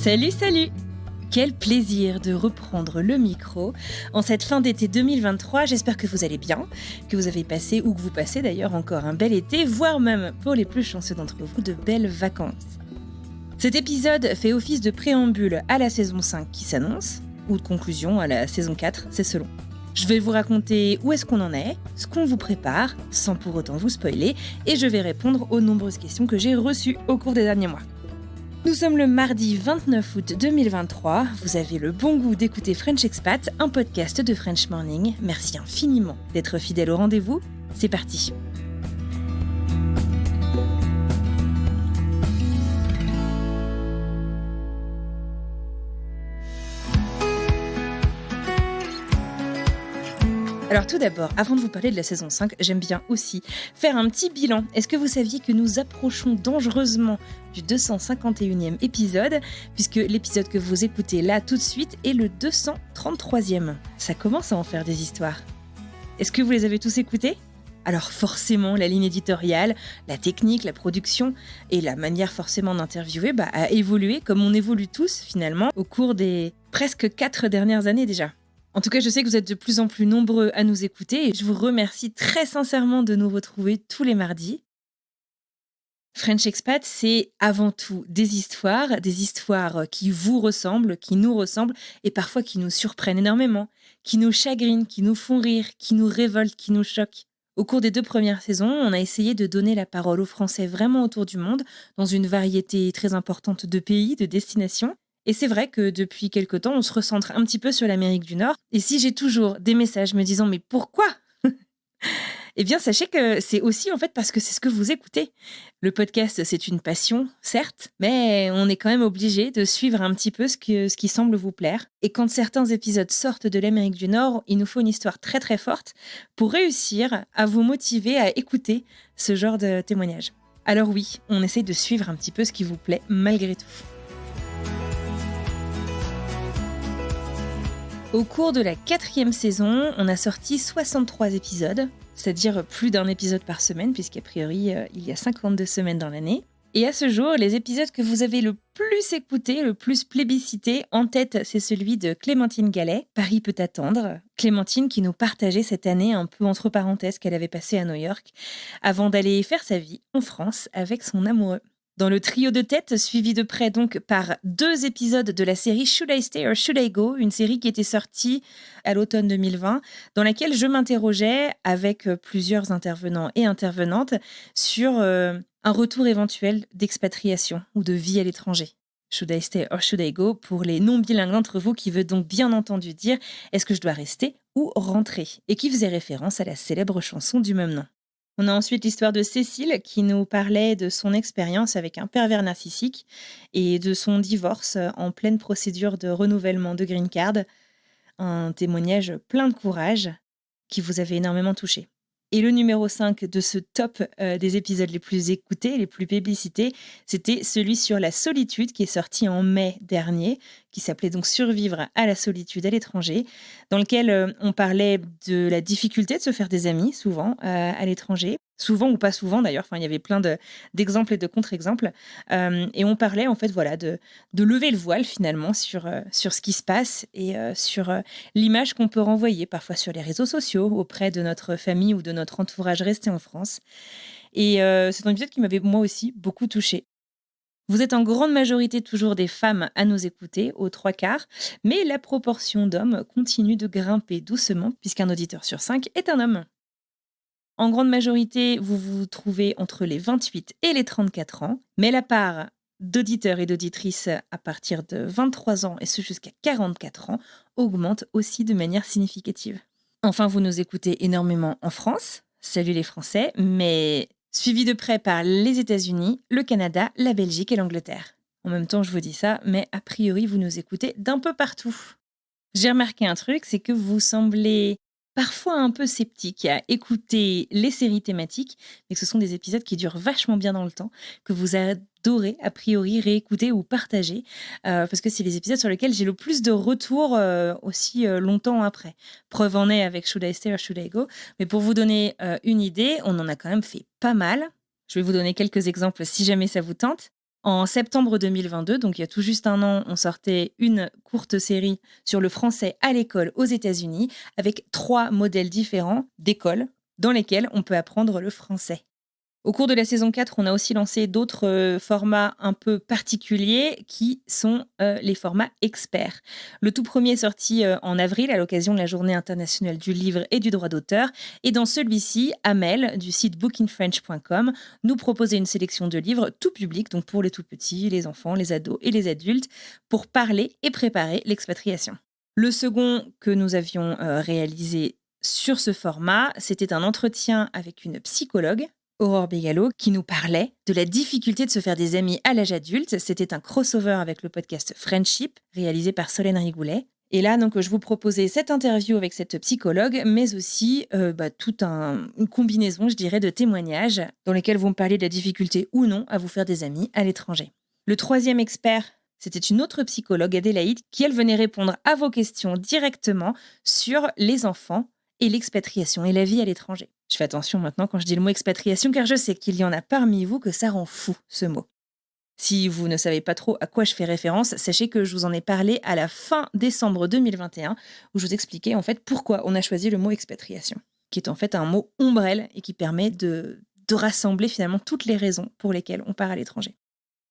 Salut, salut! Quel plaisir de reprendre le micro en cette fin d'été 2023. J'espère que vous allez bien, que vous avez passé, ou que vous passez d'ailleurs encore un bel été, voire même, pour les plus chanceux d'entre vous, de belles vacances. Cet épisode fait office de préambule à la saison 5 qui s'annonce, ou de conclusion à la saison 4, c'est selon. Je vais vous raconter où est-ce qu'on en est, ce qu'on vous prépare, sans pour autant vous spoiler, et je vais répondre aux nombreuses questions que j'ai reçues au cours des derniers mois. Nous sommes le mardi 29 août 2023, vous avez le bon goût d'écouter French Expat, un podcast de French Morning. Merci infiniment d'être fidèle au rendez-vous, c'est parti. Alors tout d'abord, avant de vous parler de la saison 5, j'aime bien aussi faire un petit bilan. Est-ce que vous saviez que nous approchons dangereusement du 251e épisode, puisque l'épisode que vous écoutez là tout de suite est le 233e. Ça commence à en faire des histoires. Est-ce que vous les avez tous écoutés ? Alors forcément, la ligne éditoriale, la technique, la production et la manière forcément d'interviewer a évolué comme on évolue tous finalement au cours des presque 4 dernières années déjà. En tout cas, je sais que vous êtes de plus en plus nombreux à nous écouter et je vous remercie très sincèrement de nous retrouver tous les mardis. French Expat, c'est avant tout des histoires qui vous ressemblent, qui nous ressemblent et parfois qui nous surprennent énormément, qui nous chagrinent, qui nous font rire, qui nous révoltent, qui nous choquent. Au cours des 2 premières saisons, on a essayé de donner la parole aux Français vraiment autour du monde, dans une variété très importante de pays, de destinations. Et c'est vrai que depuis quelque temps, on se recentre un petit peu sur l'Amérique du Nord. Et si j'ai toujours des messages me disant « mais pourquoi ?» Eh bien, sachez que c'est aussi en fait parce que c'est ce que vous écoutez. Le podcast, c'est une passion, certes, mais on est quand même obligé de suivre un petit peu ce qui semble vous plaire. Et quand certains épisodes sortent de l'Amérique du Nord, il nous faut une histoire très très forte pour réussir à vous motiver à écouter ce genre de témoignages. Alors oui, on essaie de suivre un petit peu ce qui vous plaît malgré tout. Au cours de la 4e saison, on a sorti 63 épisodes, c'est-à-dire plus d'un épisode par semaine, puisqu'a priori, il y a 52 semaines dans l'année. Et à ce jour, les épisodes que vous avez le plus écoutés, le plus plébiscités, en tête, c'est celui de Clémentine Gallet, Paris peut attendre. Clémentine qui nous partageait cette année un peu entre parenthèses qu'elle avait passée à New York, avant d'aller faire sa vie en France avec son amoureux. Dans le trio de tête, suivi de près donc par 2 épisodes de la série Should I Stay or Should I Go, une série qui était sortie à l'automne 2020, dans laquelle je m'interrogeais avec plusieurs intervenants et intervenantes sur un retour éventuel d'expatriation ou de vie à l'étranger. Should I Stay or Should I Go pour les non-bilingues d'entre vous qui veut donc bien entendu dire est-ce que je dois rester ou rentrer, et qui faisait référence à la célèbre chanson du même nom. On a ensuite l'histoire de Cécile qui nous parlait de son expérience avec un pervers narcissique et de son divorce en pleine procédure de renouvellement de green card. Un témoignage plein de courage qui vous avait énormément touché. Et le numéro 5 de ce top des épisodes les plus écoutés, les plus publicités, c'était celui sur la solitude qui est sorti en mai dernier, qui s'appelait donc Survivre à la solitude à l'étranger, dans lequel on parlait de la difficulté de se faire des amis, souvent, à l'étranger. Souvent ou pas souvent d'ailleurs, il y avait plein d'exemples et de contre-exemples. Et on parlait en fait de lever le voile finalement sur ce qui se passe et sur l'image qu'on peut renvoyer parfois sur les réseaux sociaux auprès de notre famille ou de notre entourage resté en France. Et c'est un épisode qui m'avait moi aussi beaucoup touchée. Vous êtes en grande majorité toujours des femmes à nous écouter, aux 3/4, mais la proportion d'hommes continue de grimper doucement puisqu'un auditeur sur 5 est un homme. En grande majorité, vous vous trouvez entre les 28 et les 34 ans, mais la part d'auditeurs et d'auditrices à partir de 23 ans et ce jusqu'à 44 ans augmente aussi de manière significative. Enfin, vous nous écoutez énormément en France, salut les Français, mais suivi de près par les États-Unis, le Canada, la Belgique et l'Angleterre. En même temps, je vous dis ça, mais a priori, vous nous écoutez d'un peu partout. J'ai remarqué un truc, c'est que vous semblez parfois un peu sceptique à écouter les séries thématiques, mais que ce sont des épisodes qui durent vachement bien dans le temps, que vous adorez a priori réécouter ou partager, parce que c'est les épisodes sur lesquels j'ai le plus de retours aussi longtemps après. Preuve en est avec Should I Stay or Should I Go, mais pour vous donner une idée, on en a quand même fait pas mal. Je vais vous donner quelques exemples si jamais ça vous tente. En septembre 2022, donc il y a tout juste un an, on sortait une courte série sur le français à l'école aux États-Unis avec 3 modèles différents d'écoles dans lesquels on peut apprendre le français. Au cours de la saison 4, on a aussi lancé d'autres formats un peu particuliers qui sont les formats experts. Le tout premier est sorti en avril à l'occasion de la Journée internationale du livre et du droit d'auteur. Et dans celui-ci, Amel, du site bookinfrench.com, nous proposait une sélection de livres tout public, donc pour les tout petits, les enfants, les ados et les adultes, pour parler et préparer l'expatriation. Le second que nous avions réalisé sur ce format, c'était un entretien avec une psychologue, Aurore Bégalo, qui nous parlait de la difficulté de se faire des amis à l'âge adulte. C'était un crossover avec le podcast Friendship, réalisé par Solène Rigoulet. Et là, donc, je vous proposais cette interview avec cette psychologue, mais aussi toute une combinaison, je dirais, de témoignages dans lesquels vont me parler de la difficulté ou non à vous faire des amis à l'étranger. Le troisième expert, c'était une autre psychologue, Adélaïde, qui, elle, venait répondre à vos questions directement sur les enfants et l'expatriation et la vie à l'étranger. Je fais attention maintenant quand je dis le mot expatriation, car je sais qu'il y en a parmi vous que ça rend fou, ce mot. Si vous ne savez pas trop à quoi je fais référence, sachez que je vous en ai parlé à la fin décembre 2021, où je vous expliquais en fait pourquoi on a choisi le mot expatriation, qui est en fait un mot ombrelle et qui permet de rassembler finalement toutes les raisons pour lesquelles on part à l'étranger.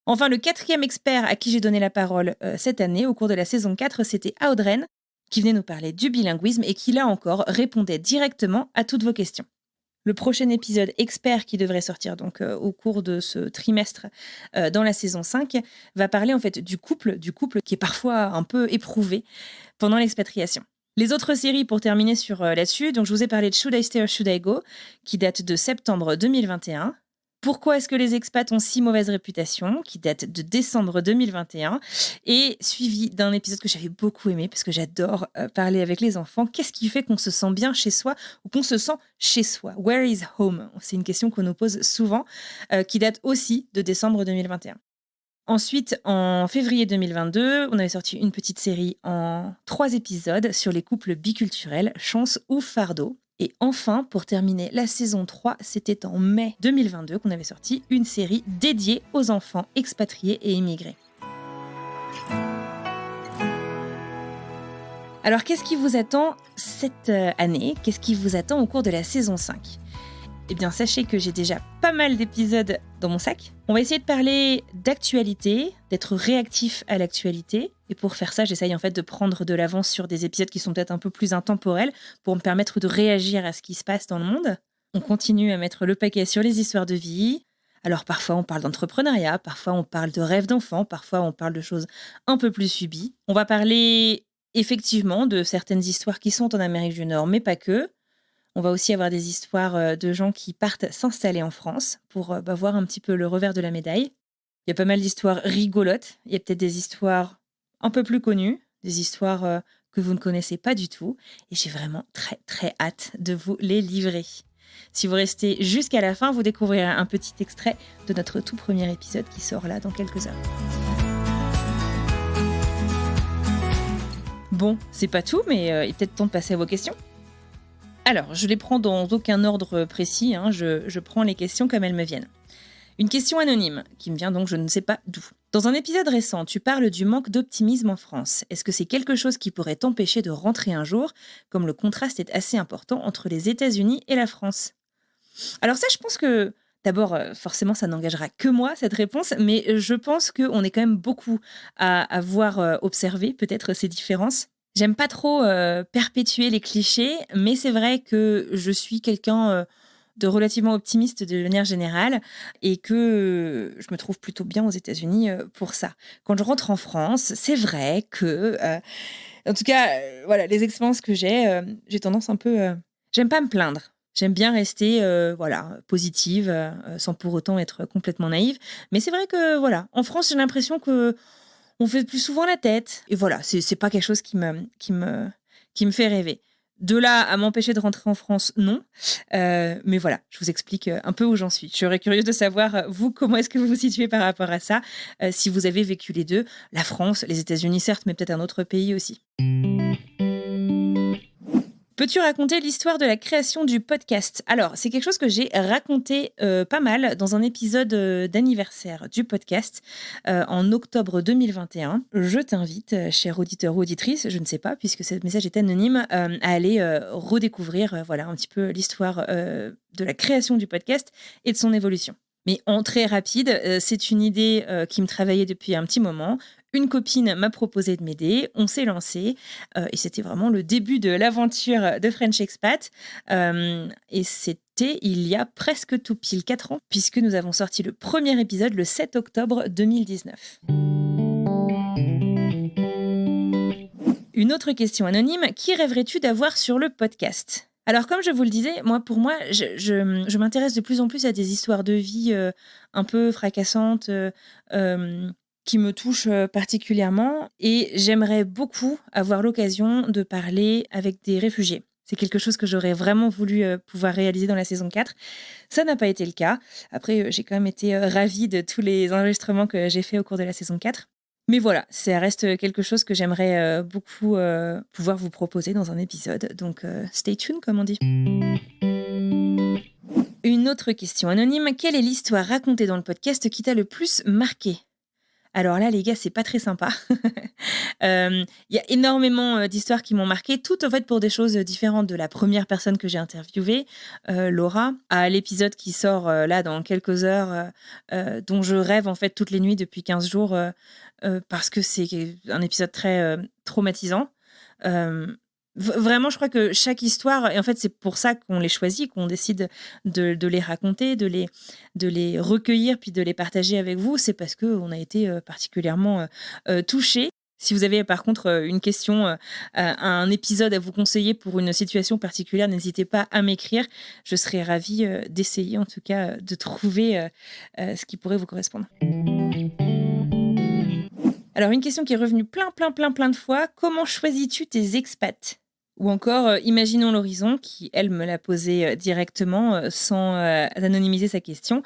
Enfin, le quatrième expert à qui j'ai donné la parole cette année, au cours de la saison 4, c'était Audreyne, qui venait nous parler du bilinguisme et qui, là encore, répondait directement à toutes vos questions. Le prochain épisode expert qui devrait sortir donc au cours de ce trimestre dans la saison 5 va parler en fait du couple qui est parfois un peu éprouvé pendant l'expatriation. Les autres séries pour terminer sur là-dessus, donc je vous ai parlé de Should I Stay or Should I Go qui date de septembre 2021. Pourquoi est-ce que les expats ont si mauvaise réputation, qui date de décembre 2021, et suivi d'un épisode que j'avais beaucoup aimé, parce que j'adore parler avec les enfants. Qu'est-ce qui fait qu'on se sent bien chez soi ou qu'on se sent chez soi? Where is home? C'est une question qu'on nous pose souvent, qui date aussi de décembre 2021. Ensuite, en février 2022, on avait sorti une petite série en 3 épisodes sur les couples biculturels, chance ou fardeau. Et enfin, pour terminer la saison 3, c'était en mai 2022 qu'on avait sorti une série dédiée aux enfants expatriés et immigrés. Alors, qu'est-ce qui vous attend cette année? Qu'est-ce qui vous attend au cours de la saison 5? Eh bien, sachez que j'ai déjà pas mal d'épisodes dans mon sac. On va essayer de parler d'actualité, d'être réactif à l'actualité. Et pour faire ça, j'essaye en fait de prendre de l'avance sur des épisodes qui sont peut-être un peu plus intemporels pour me permettre de réagir à ce qui se passe dans le monde. On continue à mettre le paquet sur les histoires de vie. Alors parfois on parle d'entrepreneuriat, parfois on parle de rêves d'enfants, parfois on parle de choses un peu plus subies. On va parler effectivement de certaines histoires qui sont en Amérique du Nord, mais pas que. On va aussi avoir des histoires de gens qui partent s'installer en France pour voir un petit peu le revers de la médaille. Il y a pas mal d'histoires rigolotes. Il y a peut-être des histoires un peu plus connues, des histoires que vous ne connaissez pas du tout. Et j'ai vraiment très, très hâte de vous les livrer. Si vous restez jusqu'à la fin, vous découvrirez un petit extrait de notre tout premier épisode qui sort là dans quelques heures. Bon, c'est pas tout, mais il est peut-être temps de passer à vos questions. Alors, je les prends dans aucun ordre précis, je prends les questions comme elles me viennent. Une question anonyme, qui me vient donc je ne sais pas d'où. Dans un épisode récent, tu parles du manque d'optimisme en France. Est-ce que c'est quelque chose qui pourrait t'empêcher de rentrer un jour, comme le contraste est assez important entre les États-Unis et la France? Alors ça, je pense que, d'abord, forcément, ça n'engagera que moi, cette réponse, mais je pense qu'on est quand même beaucoup à avoir observé peut-être ces différences. J'aime pas trop perpétuer les clichés, mais c'est vrai que je suis quelqu'un de relativement optimiste de manière générale et que je me trouve plutôt bien aux États-Unis pour ça. Quand je rentre en France, c'est vrai que, en tout cas, voilà, les expériences que j'ai tendance un peu... j'aime pas me plaindre. J'aime bien rester positive, sans pour autant être complètement naïve. Mais c'est vrai que, voilà, en France, j'ai l'impression que on fait plus souvent la tête. Et voilà, c'est pas quelque chose qui me fait rêver. De là à m'empêcher de rentrer en France, non. Mais voilà, je vous explique un peu où j'en suis. Je serais curieuse de savoir, vous, comment est-ce que vous vous situez par rapport à ça, si vous avez vécu les deux, la France, les États-Unis certes, mais peut-être un autre pays aussi. Peux-tu raconter l'histoire de la création du podcast? Alors, c'est quelque chose que j'ai raconté pas mal dans un épisode d'anniversaire du podcast en octobre 2021. Je t'invite, cher auditeur ou auditrice, je ne sais pas, puisque ce message est anonyme, à aller redécouvrir voilà, un petit peu l'histoire de la création du podcast et de son évolution. Mais en très rapide, c'est une idée qui me travaillait depuis un petit moment. Une copine m'a proposé de m'aider, on s'est lancé et c'était vraiment le début de l'aventure de French Expat. Et c'était il y a presque tout pile 4 ans, puisque nous avons sorti le premier épisode le 7 octobre 2019. Une autre question anonyme, qui rêverais-tu d'avoir sur le podcast? Alors, comme je vous le disais, pour moi, je m'intéresse de plus en plus à des histoires de vie un peu fracassantes, qui me touchent particulièrement. Et j'aimerais beaucoup avoir l'occasion de parler avec des réfugiés. C'est quelque chose que j'aurais vraiment voulu pouvoir réaliser dans la saison 4. Ça n'a pas été le cas. Après, j'ai quand même été ravie de tous les enregistrements que j'ai faits au cours de la saison 4. Mais voilà, ça reste quelque chose que j'aimerais beaucoup pouvoir vous proposer dans un épisode. Donc, stay tuned, comme on dit. Une autre question anonyme. Quelle est l'histoire racontée dans le podcast qui t'a le plus marqué? Alors là, les gars, c'est pas très sympa. Il y a énormément d'histoires qui m'ont marqué, toutes en fait pour des choses différentes, de la première personne que j'ai interviewée, Laura, à l'épisode qui sort là dans quelques heures, dont je rêve en fait toutes les nuits depuis 15 jours, parce que c'est un épisode très traumatisant. Vraiment, je crois que chaque histoire, et en fait c'est pour ça qu'on les choisit, qu'on décide de les raconter, de les recueillir, puis de les partager avec vous, c'est parce qu'on a été particulièrement touchés. Si vous avez par contre une question, un épisode à vous conseiller pour une situation particulière, n'hésitez pas à m'écrire. Je serais ravie d'essayer en tout cas de trouver ce qui pourrait vous correspondre. Alors, une question qui est revenue plein de fois. Comment choisis-tu tes expats? Ou encore, imaginons l'horizon, qui, elle, me l'a posé directement, sans anonymiser sa question.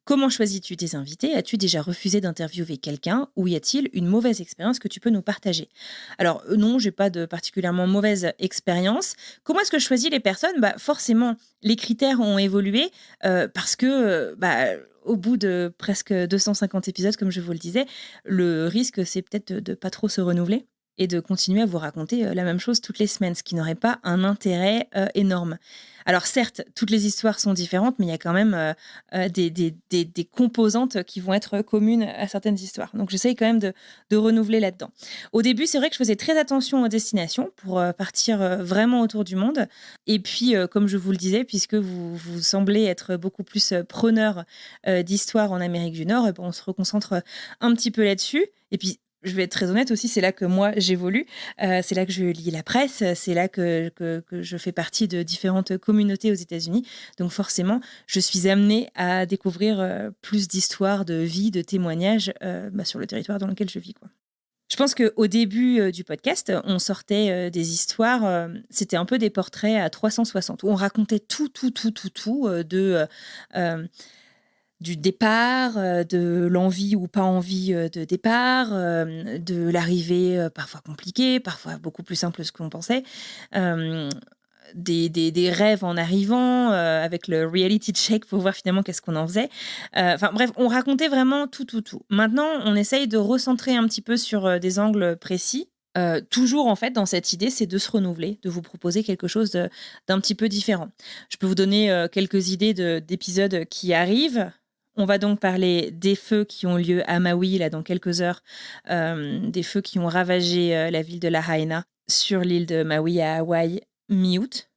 Comment choisis-tu tes invités? As-tu déjà refusé d'interviewer quelqu'un? Ou y a-t-il une mauvaise expérience que tu peux nous partager? Alors, non, j'ai pas de particulièrement mauvaise expérience. Comment est-ce que je choisis les personnes? Forcément, les critères ont évolué parce que, au bout de presque 250 épisodes, comme je vous le disais, le risque, c'est peut-être de pas trop se renouveler et de continuer à vous raconter la même chose toutes les semaines, ce qui n'aurait pas un intérêt énorme. Alors certes, toutes les histoires sont différentes, mais il y a quand même des composantes qui vont être communes à certaines histoires. Donc j'essaye quand même de renouveler là-dedans. Au début, c'est vrai que je faisais très attention aux destinations pour partir vraiment autour du monde. Et puis, comme je vous le disais, puisque vous semblez être beaucoup plus preneur d'histoires en Amérique du Nord, on se reconcentre un petit peu là-dessus. Et puis, je vais être très honnête aussi, c'est là que moi j'évolue, c'est là que je lis la presse, c'est là que je fais partie de différentes communautés aux États-Unis. Donc forcément, je suis amenée à découvrir plus d'histoires, de vie, de témoignages sur le territoire dans lequel je vis, quoi. Je pense qu'au début du podcast, on sortait des histoires, c'était un peu des portraits à 360, où on racontait tout, du départ, de l'envie ou pas envie de départ, de l'arrivée parfois compliquée, parfois beaucoup plus simple que ce qu'on pensait, des rêves en arrivant, avec le reality check pour voir finalement qu'est-ce qu'on en faisait. Enfin bref, on racontait vraiment tout. Maintenant, on essaye de recentrer un petit peu sur des angles précis. Toujours en fait dans cette idée, c'est de se renouveler, de vous proposer quelque chose d'un petit peu différent. Je peux vous donner quelques idées d'épisodes qui arrivent. On va donc parler des feux qui ont lieu à Maui, là, dans quelques heures, des feux qui ont ravagé la ville de Lahaina sur l'île de Maui à Hawaï, mi-août.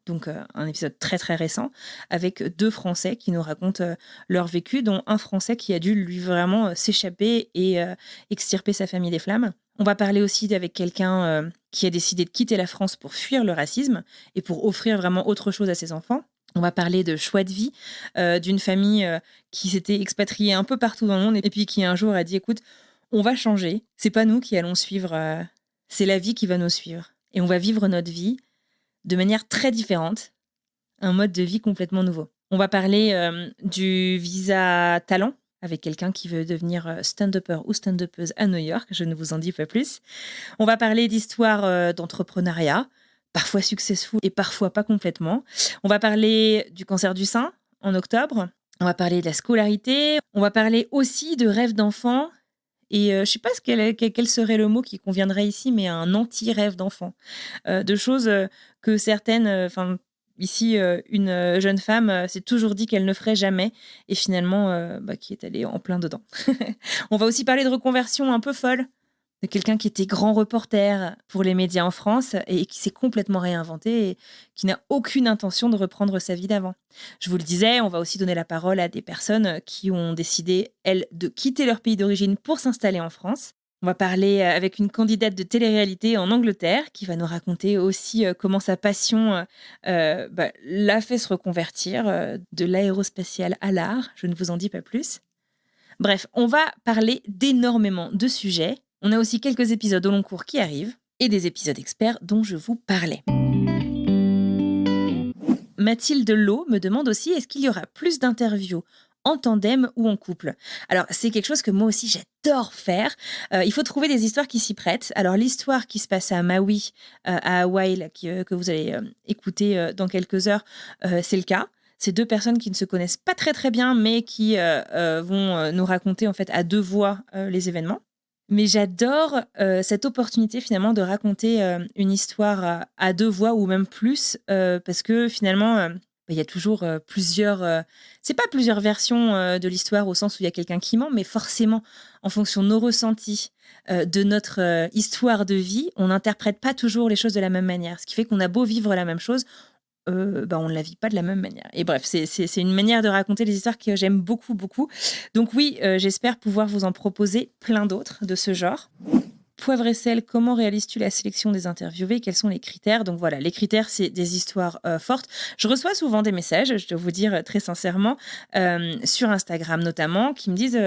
Donc un épisode très récent, avec 2 Français qui nous racontent leur vécu, dont un Français qui a dû lui vraiment s'échapper et extirper sa famille des flammes. On va parler aussi avec quelqu'un qui a décidé de quitter la France pour fuir le racisme et pour offrir vraiment autre chose à ses enfants. On va parler de choix de vie, d'une famille qui s'était expatriée un peu partout dans le monde et puis qui un jour a dit « Écoute, on va changer, c'est pas nous qui allons suivre, c'est la vie qui va nous suivre. Et on va vivre notre vie de manière très différente, un mode de vie complètement nouveau. » On va parler du visa talent avec quelqu'un qui veut devenir stand-upper ou stand-uppeuse à New York, je ne vous en dis pas plus. On va parler d'histoire d'entrepreneuriat, parfois successful et parfois pas complètement. On va parler du cancer du sein en octobre. On va parler de la scolarité. On va parler aussi de rêves d'enfant. Et je sais pas quel serait le mot qui conviendrait ici, mais un anti-rêve d'enfant. De choses que certaines, ici, une jeune femme s'est toujours dit qu'elle ne ferait jamais et finalement, qui est allée en plein dedans. On va aussi parler de reconversion un peu folle, de quelqu'un qui était grand reporter pour les médias en France et qui s'est complètement réinventé et qui n'a aucune intention de reprendre sa vie d'avant. Je vous le disais, on va aussi donner la parole à des personnes qui ont décidé, elles, de quitter leur pays d'origine pour s'installer en France. On va parler avec une candidate de télé-réalité en Angleterre qui va nous raconter aussi comment sa passion l'a fait se reconvertir de l'aérospatial à l'art. Je ne vous en dis pas plus. Bref, on va parler d'énormément de sujets. On a aussi quelques épisodes au long cours qui arrivent et des épisodes experts dont je vous parlais. Mathilde Lowe me demande aussi, est-ce qu'il y aura plus d'interviews en tandem ou en couple? Alors, c'est quelque chose que moi aussi, j'adore faire. Il faut trouver des histoires qui s'y prêtent. Alors, l'histoire qui se passe à Maui, à Hawaï, que vous allez écouter dans quelques heures, c'est le cas. C'est deux personnes qui ne se connaissent pas très très bien, mais qui vont nous raconter en fait à deux voix les événements. Mais j'adore cette opportunité finalement de raconter une histoire à deux voix ou même plus, parce que finalement, il y a toujours plusieurs... c'est pas plusieurs versions de l'histoire au sens où il y a quelqu'un qui ment, mais forcément, en fonction de nos ressentis, de notre histoire de vie, on n'interprète pas toujours les choses de la même manière. Ce qui fait qu'on a beau vivre la même chose, on ne la vit pas de la même manière. Et bref, c'est une manière de raconter les histoires que j'aime beaucoup, beaucoup. Donc oui, j'espère pouvoir vous en proposer plein d'autres de ce genre. Poivre et sel, comment réalises-tu la sélection des interviewés? Quels sont les critères? Donc voilà, les critères, c'est des histoires fortes. Je reçois souvent des messages, je dois vous dire très sincèrement, sur Instagram notamment, qui me disent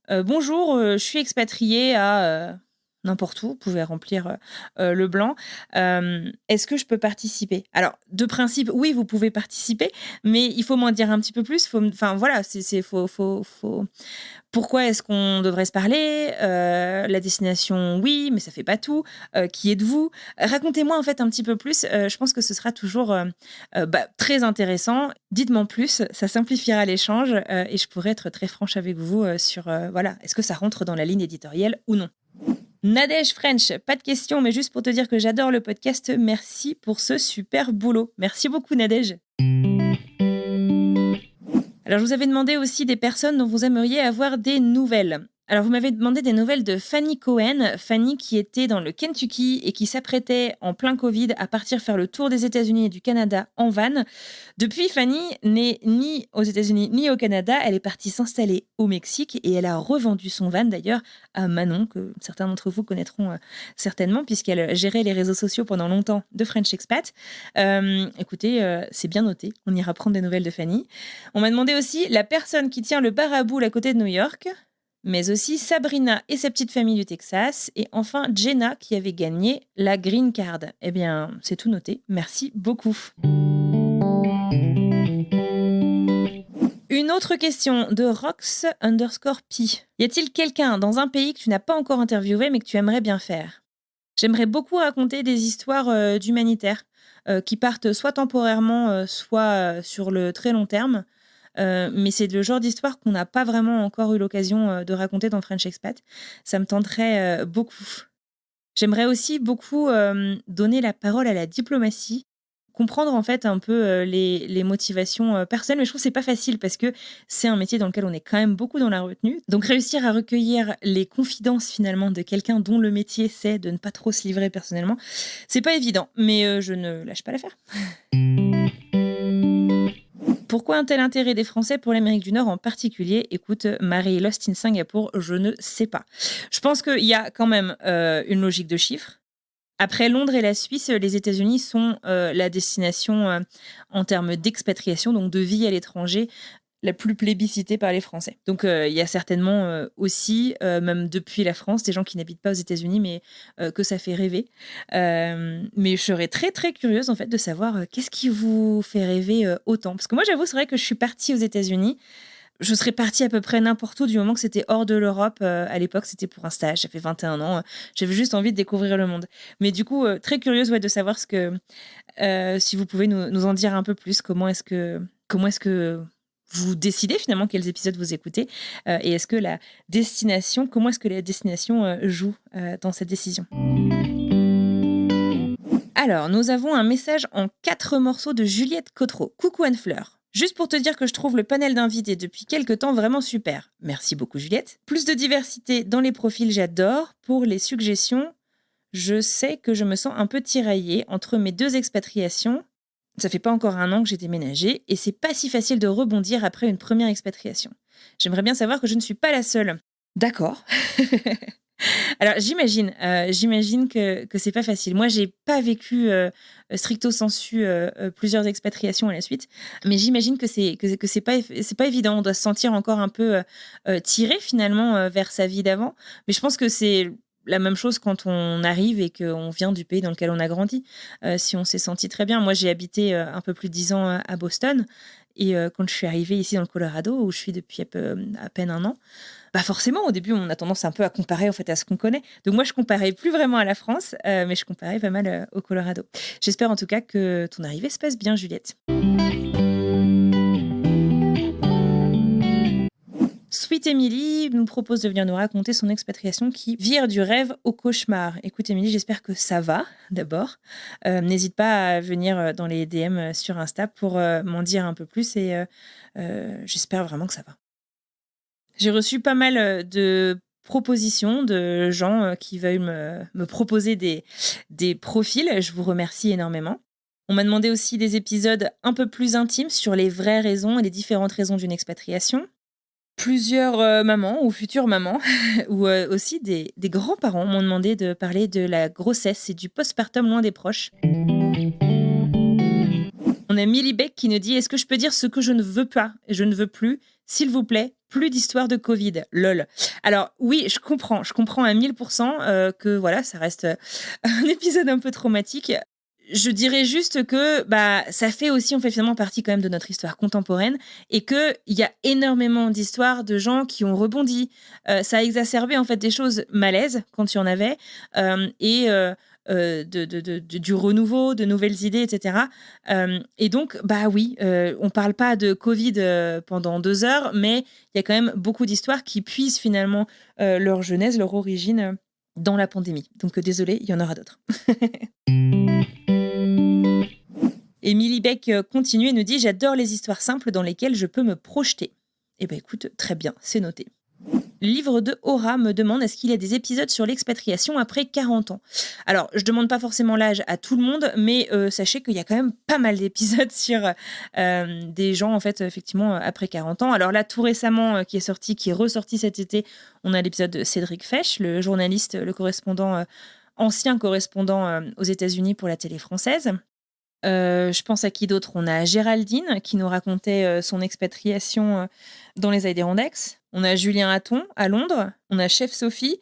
bonjour, je suis expatriée à... n'importe où, vous pouvez remplir le blanc. Est-ce que je peux participer? Alors, de principe, oui, vous pouvez participer, mais il faut m'en dire un petit peu plus. Pourquoi est-ce qu'on devrait se parler? La destination, oui, mais ça fait pas tout. Qui êtes-vous? Racontez-moi en fait un petit peu plus. Je pense que ce sera toujours très intéressant. Dites-moi plus, ça simplifiera l'échange et je pourrai être très franche avec vous sur est-ce que ça rentre dans la ligne éditoriale ou non. Nadège French, pas de question, mais juste pour te dire que j'adore le podcast. Merci pour ce super boulot. Merci beaucoup, Nadège. Alors, je vous avais demandé aussi des personnes dont vous aimeriez avoir des nouvelles. Alors, vous m'avez demandé des nouvelles de Fanny Cohen. Fanny qui était dans le Kentucky et qui s'apprêtait en plein Covid à partir faire le tour des États-Unis et du Canada en van. Depuis, Fanny n'est ni aux États-Unis ni au Canada. Elle est partie s'installer au Mexique et elle a revendu son van d'ailleurs à Manon, que certains d'entre vous connaîtront certainement, puisqu'elle gérait les réseaux sociaux pendant longtemps de French Expat. Écoutez, c'est bien noté. On ira prendre des nouvelles de Fanny. On m'a demandé aussi la personne qui tient le bar à boules à côté de New York, mais aussi Sabrina et sa petite famille du Texas, et enfin Jenna qui avait gagné la Green Card. Eh bien, c'est tout noté. Merci beaucoup. Une autre question de Rox_P. Y a-t-il quelqu'un dans un pays que tu n'as pas encore interviewé mais que tu aimerais bien faire? J'aimerais beaucoup raconter des histoires d'humanitaires qui partent soit temporairement, soit sur le très long terme. Mais c'est le genre d'histoire qu'on n'a pas vraiment encore eu l'occasion de raconter dans French Expat. Ça me tenterait beaucoup. J'aimerais aussi beaucoup donner la parole à la diplomatie, comprendre en fait un peu les motivations personnelles, mais je trouve que c'est pas facile parce que c'est un métier dans lequel on est quand même beaucoup dans la retenue. Donc réussir à recueillir les confidences finalement de quelqu'un dont le métier c'est de ne pas trop se livrer personnellement, c'est pas évident, mais je ne lâche pas l'affaire. Pourquoi un tel intérêt des Français pour l'Amérique du Nord en particulier? Écoute, Marie Lost in Singapour, je ne sais pas. Je pense qu'il y a quand même une logique de chiffres. Après Londres et la Suisse, les États-Unis sont la destination en termes d'expatriation, donc de vie à l'étranger, la plus plébiscitée par les Français. Donc il y a certainement aussi, même depuis la France, des gens qui n'habitent pas aux États-Unis, mais que ça fait rêver. Mais je serais très très curieuse en fait de savoir qu'est-ce qui vous fait rêver autant. Parce que moi j'avoue, c'est vrai que je suis partie aux États-Unis. je serais partie à peu près n'importe où du moment que c'était hors de l'Europe. À l'époque, c'était pour un stage. J'avais 21 ans. J'avais juste envie de découvrir le monde. Mais du coup, très curieuse de savoir si vous pouvez nous en dire un peu plus. Comment est-ce que vous décidez finalement quels épisodes vous écoutez et comment est-ce que la destination joue dans cette décision. Alors, nous avons un message en 4 morceaux de Juliette Cotreau. Coucou Anne-Fleur. Juste pour te dire que je trouve le panel d'invités depuis quelques temps vraiment super. Merci beaucoup Juliette. Plus de diversité dans les profils, j'adore. Pour les suggestions, je sais que je me sens un peu tiraillée entre mes 2 expatriations. Ça fait pas encore un an que j'ai déménagé et c'est pas si facile de rebondir après une première expatriation. J'aimerais bien savoir que je ne suis pas la seule. D'accord. Alors j'imagine que c'est pas facile. Moi, j'ai pas vécu stricto sensu plusieurs expatriations à la suite, mais j'imagine que c'est pas évident. On doit se sentir encore un peu tiré finalement vers sa vie d'avant. Mais je pense que c'est la même chose quand on arrive et qu'on vient du pays dans lequel on a grandi. Si on s'est senti très bien. Moi, j'ai habité un peu plus de 10 ans à Boston. Et quand je suis arrivée ici dans le Colorado, où je suis depuis à peine un an, bah forcément, au début, on a tendance un peu à comparer en fait à ce qu'on connaît. Donc moi, je comparais plus vraiment à la France, mais je comparais pas mal au Colorado. J'espère en tout cas que ton arrivée se passe bien, Juliette. Sweet Emily nous propose de venir nous raconter son expatriation qui vire du rêve au cauchemar. Écoute Emily, j'espère que ça va d'abord. N'hésite pas à venir dans les DM sur Insta pour m'en dire un peu plus et j'espère vraiment que ça va. J'ai reçu pas mal de propositions de gens qui veulent me proposer des profils. Je vous remercie énormément. On m'a demandé aussi des épisodes un peu plus intimes sur les vraies raisons et les différentes raisons d'une expatriation. Plusieurs mamans ou futures mamans ou aussi des grands-parents m'ont demandé de parler de la grossesse et du postpartum loin des proches. On a Millie Beck qui nous dit: est-ce que je peux dire ce que je ne veux pas? Je ne veux plus, s'il vous plaît, plus d'histoires de Covid. Lol. Alors oui, je comprends à 1000% que voilà, ça reste un épisode un peu traumatique. Je dirais juste que ça fait aussi, on fait finalement partie quand même de notre histoire contemporaine et qu'il y a énormément d'histoires de gens qui ont rebondi. Ça a exacerbé en fait des choses malaises quand il y en avait et du renouveau, de nouvelles idées, etc. Et donc, oui, on parle pas de Covid pendant 2 heures, mais il y a quand même beaucoup d'histoires qui puisent finalement leur genèse, leur origine dans la pandémie. Donc, désolé, il y en aura d'autres. Émilie Beck continue et nous dit: j'adore les histoires simples dans lesquelles je peux me projeter. Eh bien, écoute, très bien, c'est noté. Le livre de Aura me demande: est-ce qu'il y a des épisodes sur l'expatriation après 40 ans? Alors, je demande pas forcément l'âge à tout le monde, mais sachez qu'il y a quand même pas mal d'épisodes sur des gens, en fait, effectivement, après 40 ans. Alors là, tout récemment, qui est ressorti cet été, on a l'épisode de Cédric Fesch, le journaliste, le correspondant, ancien correspondant aux États-Unis pour la télé française. Je pense à qui d'autre? On a Géraldine qui nous racontait son expatriation dans les Adirondacks. On a Julien Hatton à Londres. On a Chef Sophie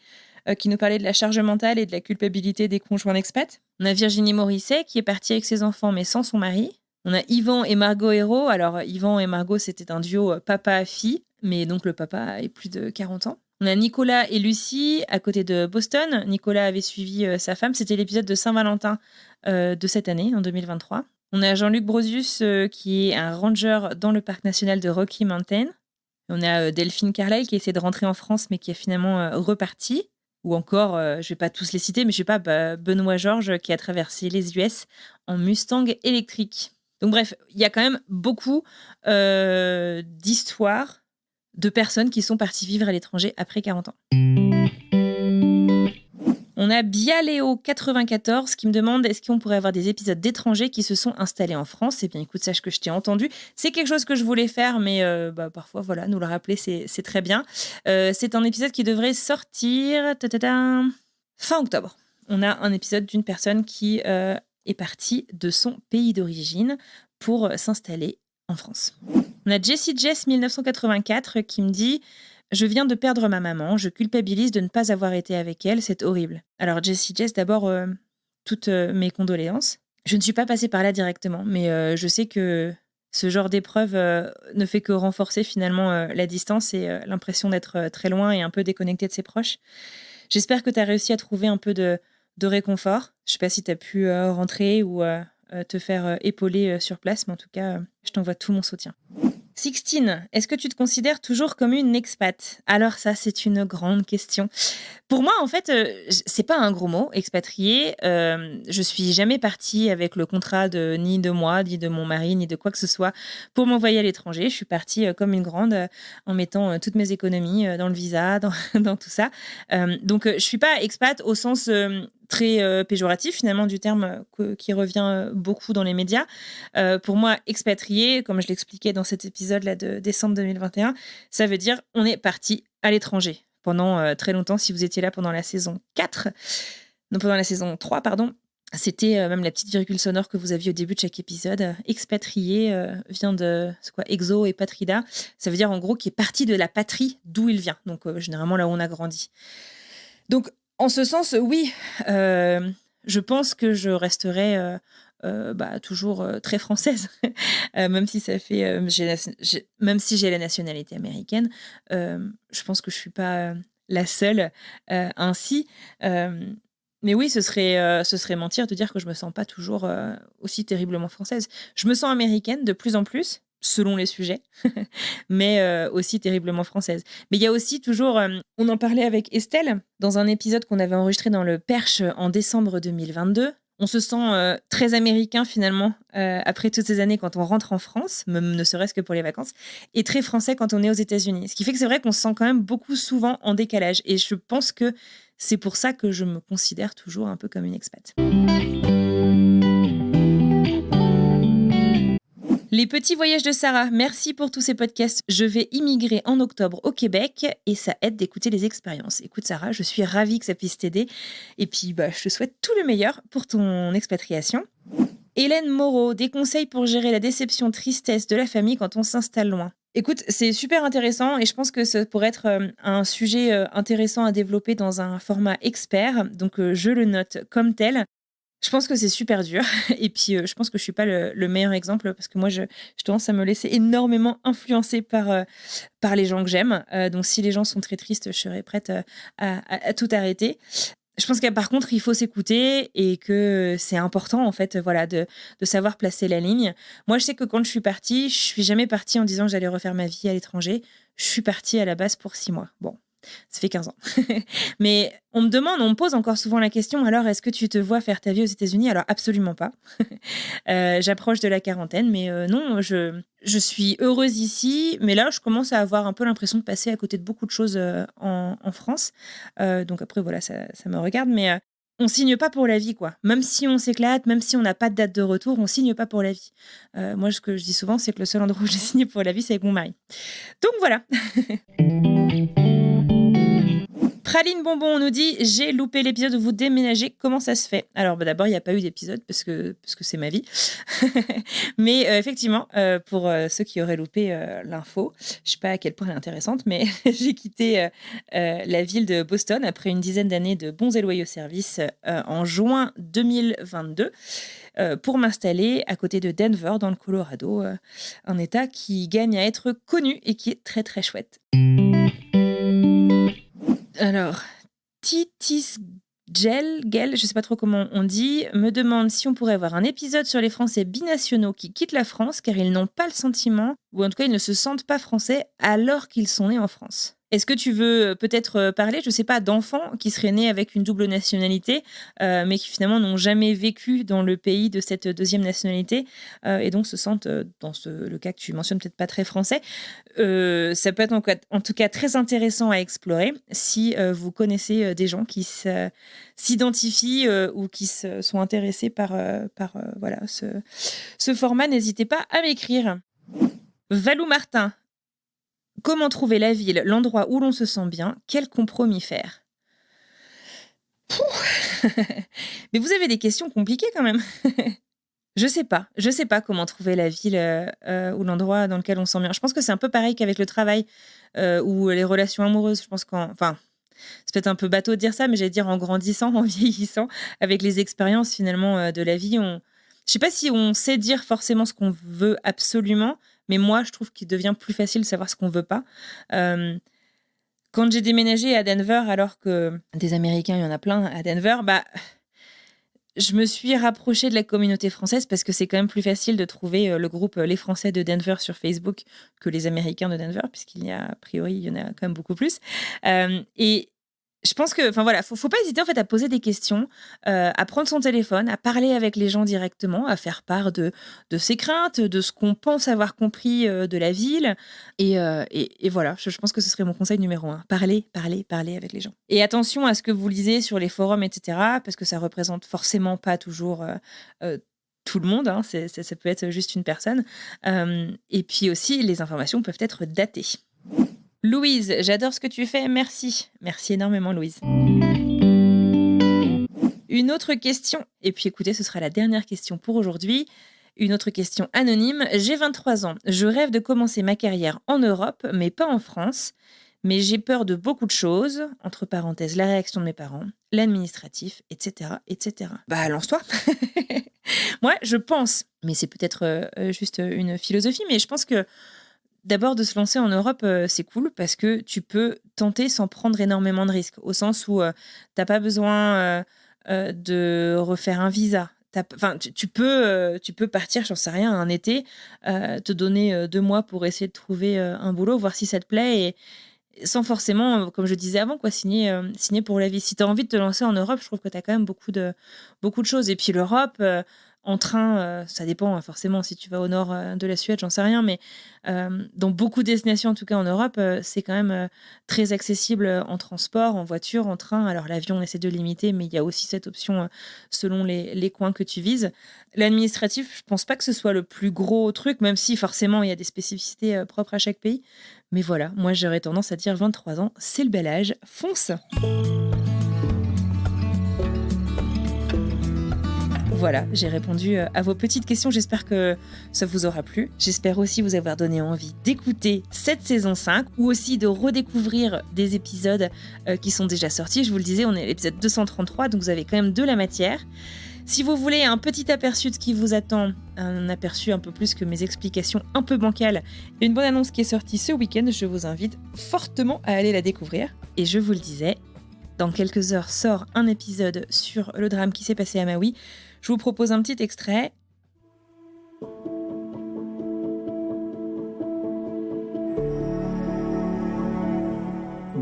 qui nous parlait de la charge mentale et de la culpabilité des conjoints d'expat. On a Virginie Morisset qui est partie avec ses enfants mais sans son mari. On a Yvan et Margot Hérault. Alors Yvan et Margot, c'était un duo papa-fille, mais donc le papa est plus de 40 ans. On a Nicolas et Lucie à côté de Boston. Nicolas avait suivi sa femme. C'était l'épisode de Saint-Valentin de cette année, en 2023. On a Jean-Luc Brosius qui est un ranger dans le parc national de Rocky Mountain. On a Delphine Carlyle qui essaie de rentrer en France mais qui est finalement reparti. Ou encore, je ne vais pas tous les citer, mais je sais pas, Benoît Georges qui a traversé les US en Mustang électrique. Donc bref, il y a quand même beaucoup d'histoires de personnes qui sont parties vivre à l'étranger après 40 ans. On a Bialéo94 qui me demande: est-ce qu'on pourrait avoir des épisodes d'étrangers qui se sont installés en France? Eh bien, écoute, sache que je t'ai entendu. C'est quelque chose que je voulais faire, mais parfois, voilà, nous le rappeler, c'est très bien. C'est un épisode qui devrait sortir fin octobre. On a un épisode d'une personne qui est partie de son pays d'origine pour s'installer en France. On a Jessie Jess 1984 qui me dit: je viens de perdre ma maman, je culpabilise de ne pas avoir été avec elle, c'est horrible. Alors Jessie Jess, d'abord, toutes mes condoléances. Je ne suis pas passée par là directement, mais je sais que Ce genre d'épreuve ne fait que renforcer finalement la distance et l'impression d'être très loin et un peu déconnecté de ses proches. J'espère que tu as réussi à trouver un peu de réconfort. Je sais pas si tu as pu rentrer ou te faire épauler sur place, mais en tout cas, je t'envoie tout mon soutien. Sixtine, est-ce que tu te considères toujours comme une expat? Alors ça, c'est une grande question. Pour moi, en fait, c'est pas un gros mot, expatrié. Je suis jamais partie avec le contrat ni de moi, ni de mon mari, ni de quoi que ce soit pour m'envoyer à l'étranger. Je suis partie comme une grande en mettant toutes mes économies dans le visa, dans, dans tout ça. Donc, je suis pas expat au sens très péjoratif finalement du terme qui revient beaucoup dans les médias. Pour moi, expatrié, comme je l'expliquais dans cet épisode-là de décembre 2021, ça veut dire on est parti à l'étranger pendant très longtemps. Si vous étiez là pendant la saison 4, non, pendant la saison 3, pardon, c'était même la petite virgule sonore que vous aviez au début de chaque épisode. Expatrié vient de c'est quoi, exo et patrida. Ça veut dire en gros qui est parti de la patrie d'où il vient. Donc généralement là où on a grandi. Donc en ce sens, oui, je pense que je resterai toujours très française, même si ça fait, même si j'ai la nationalité américaine, je pense que je suis pas la seule ainsi. Mais oui, ce serait mentir de dire que je me sens pas toujours aussi terriblement française. Je me sens américaine de plus en plus, selon les sujets, mais aussi terriblement française. Mais il y a aussi toujours, on en parlait avec Estelle dans un épisode qu'on avait enregistré dans le Perche en décembre 2022. On se sent très américain finalement après toutes ces années quand on rentre en France, même ne serait-ce que pour les vacances, et très français quand on est aux États-Unis. Ce qui fait que c'est vrai qu'on se sent quand même beaucoup souvent en décalage. Et je pense que c'est pour ça que je me considère toujours un peu comme une expat. Les petits voyages de Sarah, merci pour tous ces podcasts. Je vais immigrer en octobre au Québec et ça aide d'écouter les expériences. Écoute Sarah, je suis ravie que ça puisse t'aider. Et puis je te souhaite tout le meilleur pour ton expatriation. Hélène Moreau, des conseils pour gérer la déception, tristesse de la famille quand on s'installe loin. Écoute, c'est super intéressant et je pense que ça pourrait être un sujet intéressant à développer dans un format expert. Donc je le note comme tel. Je pense que c'est super dur et puis je pense que je suis pas le meilleur exemple parce que moi je tendance à me laisser énormément influencer par les gens que j'aime. Donc si les gens sont très tristes, je serais prête à tout arrêter. Je pense que par contre, il faut s'écouter et que c'est important en fait, voilà, de savoir placer la ligne. Moi, je sais que quand je suis partie, je suis jamais partie en disant que j'allais refaire ma vie à l'étranger. Je suis partie à la base pour 6 mois. Bon, ça fait 15 ans. Mais on me pose encore souvent la question, alors est-ce que tu te vois faire ta vie aux États-Unis? Alors absolument pas. J'approche de la quarantaine, mais non, je suis heureuse ici, mais là, je commence à avoir un peu l'impression de passer à côté de beaucoup de choses en France. Donc après, voilà, ça me regarde, mais on signe pas pour la vie, quoi. Même si on s'éclate, même si on n'a pas de date de retour, on signe pas pour la vie. Moi, ce que je dis souvent, c'est que le seul endroit où j'ai signé pour la vie, c'est avec mon mari. Donc voilà. Praline Bonbon, on nous dit « J'ai loupé l'épisode où vous déménagez, comment ça se fait ?» Alors d'abord, il n'y a pas eu d'épisode parce que c'est ma vie. Mais effectivement, pour ceux qui auraient loupé l'info, je ne sais pas à quel point elle est intéressante, mais j'ai quitté la ville de Boston après une dizaine d'années de bons et loyaux services en juin 2022 pour m'installer à côté de Denver, dans le Colorado, un état qui gagne à être connu et qui est très très chouette. Alors, Titis Gel, je sais pas trop comment on dit, me demande si on pourrait avoir un épisode sur les Français binationaux qui quittent la France car ils n'ont pas le sentiment, ou en tout cas ils ne se sentent pas français alors qu'ils sont nés en France. Est-ce que tu veux peut-être parler, je sais pas, d'enfants qui seraient nés avec une double nationalité, mais qui finalement n'ont jamais vécu dans le pays de cette deuxième nationalité, et donc se sentent, dans le cas que tu mentionnes, peut-être pas très français. Ça peut être en tout cas très intéressant à explorer si vous connaissez des gens qui s'identifient ou qui sont intéressés par voilà, ce format. N'hésitez pas à m'écrire. Valou Martin. Comment trouver la ville, l'endroit où l'on se sent bien? Quel compromis faire? Mais vous avez des questions compliquées quand même. Je sais pas comment trouver la ville ou l'endroit dans lequel on se sent bien. Je pense que c'est un peu pareil qu'avec le travail ou les relations amoureuses. Je pense c'est peut-être un peu bateau de dire ça, mais j'allais dire en grandissant, en vieillissant, avec les expériences finalement de la vie, Je sais pas si on sait dire forcément ce qu'on veut absolument, mais moi, je trouve qu'il devient plus facile de savoir ce qu'on veut pas. Euh, Quand j'ai déménagé à Denver, alors que des Américains, il y en a plein à Denver, bah, je me suis rapprochée de la communauté française parce que c'est quand même plus facile de trouver le groupe Les Français de Denver sur Facebook que les Américains de Denver, puisqu'il y a, a priori, il y en a quand même beaucoup plus. Et je pense que, enfin voilà, faut pas hésiter en fait à poser des questions, à prendre son téléphone, à parler avec les gens directement, à faire part de ses craintes, de ce qu'on pense avoir compris de la ville. Et voilà, je pense que ce serait mon conseil numéro un. Parler, parler, parler avec les gens. Et attention à ce que vous lisez sur les forums, etc., parce que ça représente forcément pas toujours tout le monde, hein, ça peut être juste une personne. Et puis aussi, les informations peuvent être datées. Louise, j'adore ce que tu fais, merci. Merci énormément, Louise. Une autre question, et puis écoutez, ce sera la dernière question pour aujourd'hui. Une autre question anonyme. J'ai 23 ans. Je rêve de commencer ma carrière en Europe, mais pas en France. Mais j'ai peur de beaucoup de choses, entre parenthèses, la réaction de mes parents, l'administratif, etc., etc. Bah, lance-toi. Moi, je pense, mais c'est peut-être juste une philosophie, mais je pense que d'abord, de se lancer en Europe, c'est cool parce que tu peux tenter sans prendre énormément de risques, au sens où tu n'as pas besoin de refaire un visa. Enfin, tu peux partir, j'en sais rien, un été, te donner 2 mois pour essayer de trouver un boulot, voir si ça te plaît, et sans forcément, comme je disais avant, quoi, signer pour la vie. Si tu as envie de te lancer en Europe, je trouve que tu as quand même beaucoup de choses. Et puis l'Europe, en train, ça dépend hein, forcément si tu vas au nord de la Suède, j'en sais rien, mais dans beaucoup de destinations, en tout cas en Europe, c'est quand même très accessible en transport, en voiture, en train. Alors l'avion, on essaie de limiter, mais il y a aussi cette option selon les coins que tu vises. L'administratif, je pense pas que ce soit le plus gros truc, même si forcément il y a des spécificités propres à chaque pays. Mais voilà, moi j'aurais tendance à dire 23 ans, c'est le bel âge, fonce! Voilà, j'ai répondu à vos petites questions. J'espère que ça vous aura plu. J'espère aussi vous avoir donné envie d'écouter cette saison 5 ou aussi de redécouvrir des épisodes qui sont déjà sortis. Je vous le disais, on est à l'épisode 233, donc vous avez quand même de la matière. Si vous voulez un petit aperçu de ce qui vous attend, un aperçu un peu plus que mes explications un peu bancales, et une bonne annonce qui est sortie ce week-end, je vous invite fortement à aller la découvrir. Et je vous le disais, dans quelques heures sort un épisode sur le drame qui s'est passé à Maui. Je vous propose un petit extrait.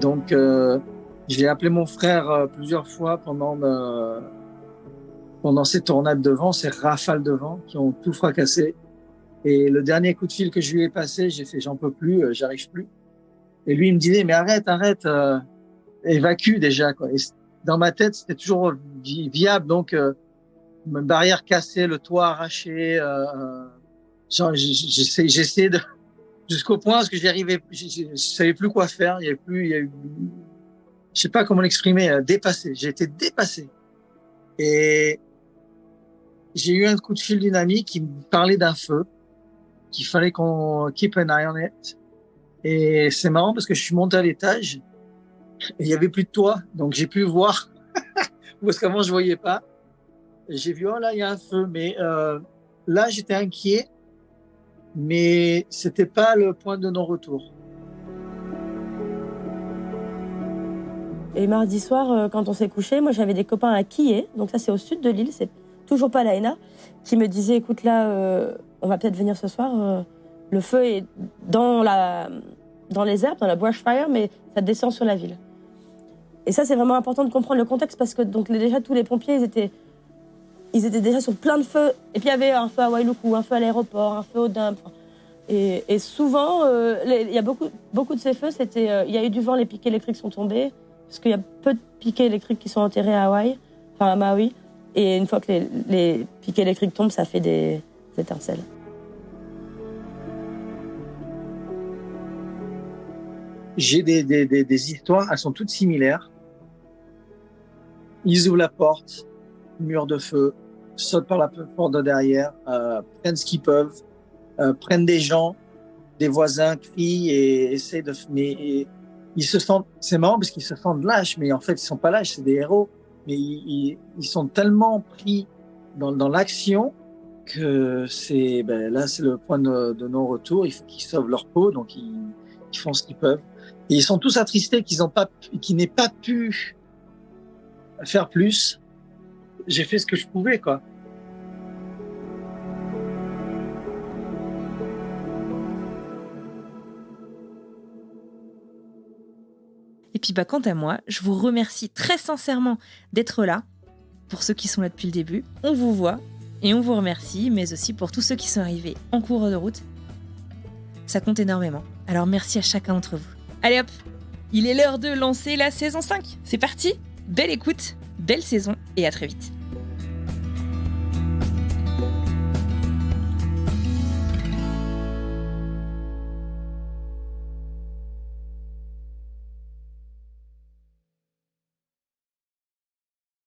Donc, j'ai appelé mon frère plusieurs fois pendant ces tornades de vent, ces rafales de vent qui ont tout fracassé. Et le dernier coup de fil que je lui ai passé, j'ai fait, j'en peux plus, j'arrive plus. Et lui, il me disait, mais arrête, évacue déjà, quoi. Et dans ma tête, c'était toujours viable. Donc, une barrière cassée, le toit arraché, j'essayais de, jusqu'au point parce que je savais plus quoi faire. Je sais pas comment l'exprimer, dépassé. J'ai été dépassé. Et j'ai eu un coup de fil d'une amie qui me parlait d'un feu, qu'il fallait qu'on keep an eye on it. Et c'est marrant parce que je suis monté à l'étage et il y avait plus de toit, donc j'ai pu voir parce qu'avant je voyais pas. Et j'ai vu oh là il y a un feu, mais là j'étais inquiet, mais c'était pas le point de non-retour. Et mardi soir, quand on s'est couché, moi j'avais des copains à Kihei, donc ça c'est au sud de l'île, c'est toujours pas Lahaina, qui me disaient écoute là, on va peut-être venir ce soir, le feu est dans les herbes, dans la bushfire, mais ça descend sur la ville. Et ça c'est vraiment important de comprendre le contexte parce que donc déjà tous les pompiers ils étaient déjà sur plein de feux. Et puis il y avait un feu à Wailuku, un feu à l'aéroport, un feu au dump. Et souvent, il y a beaucoup de ces feux, il y a eu du vent, les pics électriques sont tombés. Parce qu'il y a peu de piquets électriques qui sont enterrés à à Maui. Et une fois que les piquets électriques tombent, ça fait des étincelles. J'ai des histoires, elles sont toutes similaires. Ils ouvrent la porte, mur de feu, sautent par la porte de derrière, prennent ce qu'ils peuvent, prennent des gens, des voisins, crient et essayent de... Mais ils se sentent... C'est marrant parce qu'ils se sentent lâches, mais en fait, ils sont pas lâches, c'est des héros. Mais ils sont tellement pris dans l'action que c'est là, c'est le point de non-retour. Il faut qu'ils sauvent leur peau, donc ils font ce qu'ils peuvent. Et ils sont tous attristés qu'ils n'aient pas pu faire plus. J'ai fait ce que je pouvais, quoi. Et puis quant à moi, je vous remercie très sincèrement d'être là. Pour ceux qui sont là depuis le début, on vous voit et on vous remercie, mais aussi pour tous ceux qui sont arrivés en cours de route. Ça compte énormément. Alors merci à chacun d'entre vous. Allez hop, il est l'heure de lancer la saison 5. C'est parti. Belle écoute, belle saison et à très vite.